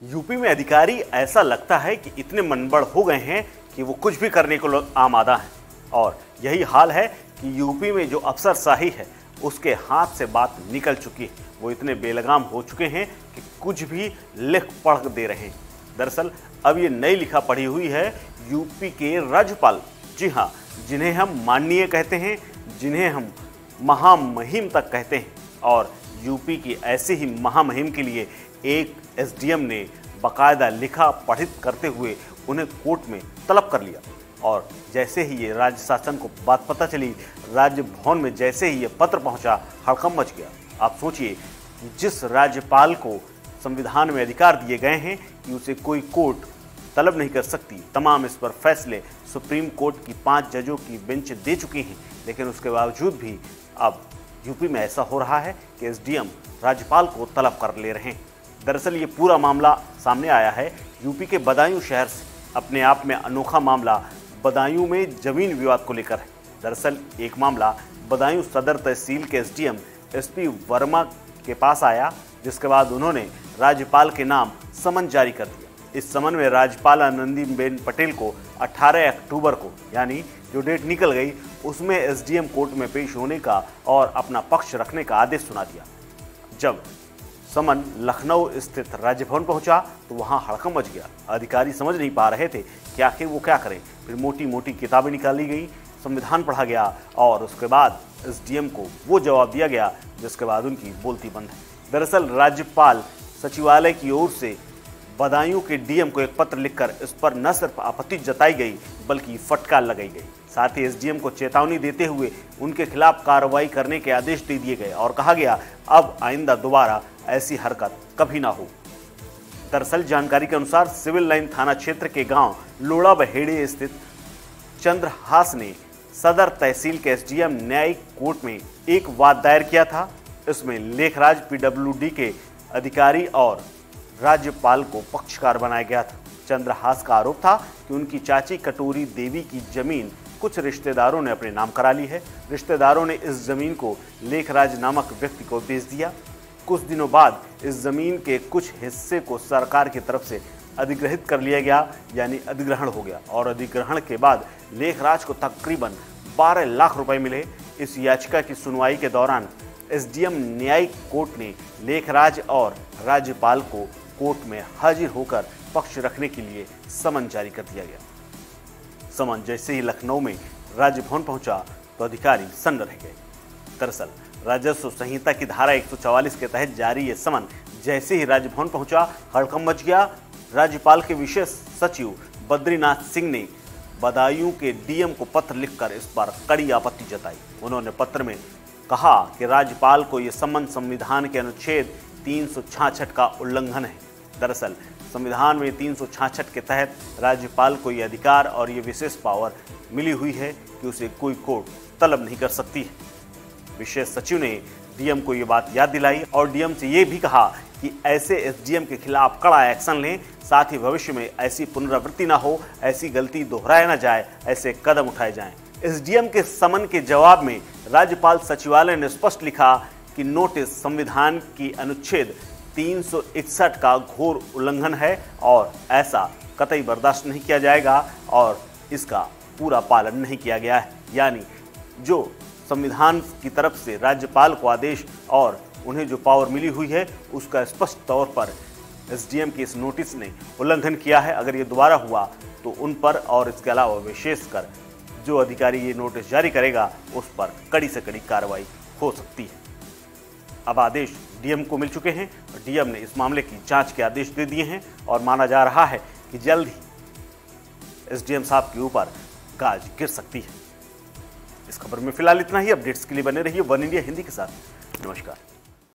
UP में अधिकारी ऐसा लगता है कि इतने मनबड़ हो गए हैं कि वो कुछ भी करने को आमादा हैं। और यही हाल है कि यूपी में जो अफसरशाही है उसके हाथ से बात निकल चुकी है। वो इतने बेलगाम हो चुके हैं कि कुछ भी लिख पढ़ दे रहे हैं। दरअसल अब ये नई लिखा पढ़ी हुई है यूपी के राज्यपाल, जी हाँ, जिन्हें हम माननीय कहते हैं, जिन्हें हम महामहिम तक कहते हैं। और यूपी की ऐसे ही महामहिम के लिए एक एसडीएम ने बाकायदा लिखा पढ़ित करते हुए उन्हें कोर्ट में तलब कर लिया। और जैसे ही ये राज्य शासन को बात पता चली, राजभवन में जैसे ही ये पत्र पहुंचा, हड़कंप मच गया। आप सोचिए कि जिस राज्यपाल को संविधान में अधिकार दिए गए हैं कि उसे कोई कोर्ट तलब नहीं कर सकती, तमाम इस पर फैसले सुप्रीम कोर्ट की 5 जजों की बेंच दे चुकी हैं, लेकिन उसके बावजूद भी अब यूपी में ऐसा हो रहा है कि एसडीएम राज्यपाल को तलब कर ले रहे हैं। दरअसल ये पूरा मामला सामने आया है यूपी के बदायूं शहर से। अपने आप में अनोखा मामला बदायूं में जमीन विवाद को लेकर है। दरअसल एक मामला बदायूं सदर तहसील के एसडीएम एसपी वर्मा के पास आया, जिसके बाद उन्होंने राज्यपाल के नाम समन जारी कर दिया। इस समन में राज्यपाल आनंदीबेन पटेल को 18 अक्टूबर को, यानी जो डेट निकल गई, उसमें एसडीएम कोर्ट में पेश होने का और अपना पक्ष रखने का आदेश सुना दिया। जब समन लखनऊ स्थित राजभवन पहुंचा तो वहां हड़कंप मच गया। अधिकारी समझ नहीं पा रहे थे कि आखिर वो क्या करें। फिर मोटी मोटी किताबें निकाली गई, संविधान पढ़ा गया और उसके बाद एसडीएम को वो जवाब दिया गया जिसके बाद उनकी बोलती बंद है। दरअसल राज्यपाल सचिवालय की ओर से बदायूं के डीएम को एक पत्र लिखकर इस पर न सिर्फ आपत्ति जताई गई बल्कि फटकार लगाई गई। साथ ही एसडीएम को चेतावनी देते हुए उनके खिलाफ कार्रवाई करने के आदेश दे दिए गए और कहा गया अब आइंदा दोबारा ऐसी हरकत कभी ना हो। दरअसल जानकारी के अनुसार सिविल लाइन थाना क्षेत्र के गांव लोड़ा बहेड़े स्थित चंद्रहास ने सदर तहसील के एसडीएम न्यायिक कोर्ट में एक वाद दायर किया था। इसमें लेखराज पीडब्ल्यूडी के अधिकारी और राज्यपाल को पक्षकार बनाया गया था। चंद्रहास का आरोप था कि उनकी चाची कटोरी देवी की जमीन कुछ रिश्तेदारों ने अपने नाम करा ली है। रिश्तेदारों ने इस जमीन को लेखराज नामक व्यक्ति को बेच दिया। कुछ दिनों बाद इस जमीन के कुछ हिस्से को सरकार की तरफ से अधिग्रहित कर लिया गया, यानी अधिग्रहण हो गया। और अधिग्रहण के बाद लेखराज को तकरीबन 12 लाख रुपए मिले। इस याचिका की सुनवाई के दौरान एसडीएम न्यायिक कोर्ट ने लेखराज और राज्यपाल को कोर्ट में हाजिर होकर पक्ष रखने के लिए समन जारी कर दिया गया। समन जैसे ही लखनऊ में राजभवन पहुंचा तो अधिकारी सन्न रह गए। दरअसल राजस्व संहिता की धारा 144 के तहत जारी ये समन जैसे ही राजभवन पहुंचा, हड़कंप मच गया। राज्यपाल के विशेष सचिव बद्रीनाथ सिंह ने बदायूं के डीएम को पत्र लिखकर इस पर कड़ी आपत्ति जताई। उन्होंने पत्र में कहा कि राज्यपाल को यह समन संविधान के अनुच्छेद 366 का उल्लंघन है। दरअसल संविधान में 366 के तहत राज्यपाल को यह अधिकार और ये विशेष पावर मिली हुई है कि उसे कोई कोर्ट तलब नहीं कर सकती है। विशेष सचिव ने डीएम को ये बात याद दिलाई और डीएम से ये भी कहा कि ऐसे एसडीएम के खिलाफ कड़ा एक्शन लें, साथ ही भविष्य में ऐसी पुनरावृत्ति ना हो, ऐसी गलती दोहराया ना जाए, ऐसे कदम उठाए जाएं। एसडीएम के समन के जवाब में राज्यपाल सचिवालय ने स्पष्ट लिखा कि नोटिस संविधान की अनुच्छेद 361 का घोर उल्लंघन है और ऐसा कतई बर्दाश्त नहीं किया जाएगा और इसका पूरा पालन नहीं किया गया है। यानी जो संविधान की तरफ से राज्यपाल को आदेश और उन्हें जो पावर मिली हुई है उसका स्पष्ट तौर पर एसडीएम के इस नोटिस ने उल्लंघन किया है। अगर ये दोबारा हुआ तो उन पर और इसके अलावा विशेषकर जो अधिकारी ये नोटिस जारी करेगा उस पर कड़ी से कड़ी कार्रवाई हो सकती है। अब आदेश डीएम को मिल चुके हैं और डीएम ने इस मामले की जांच के आदेश दे दिए हैं और माना जा रहा है कि जल्द ही एसडीएम साहब के ऊपर गाज गिर सकती है। इस खबर में फिलहाल इतना ही। अपडेट्स के लिए बने रहिए वन इंडिया हिंदी के साथ। नमस्कार।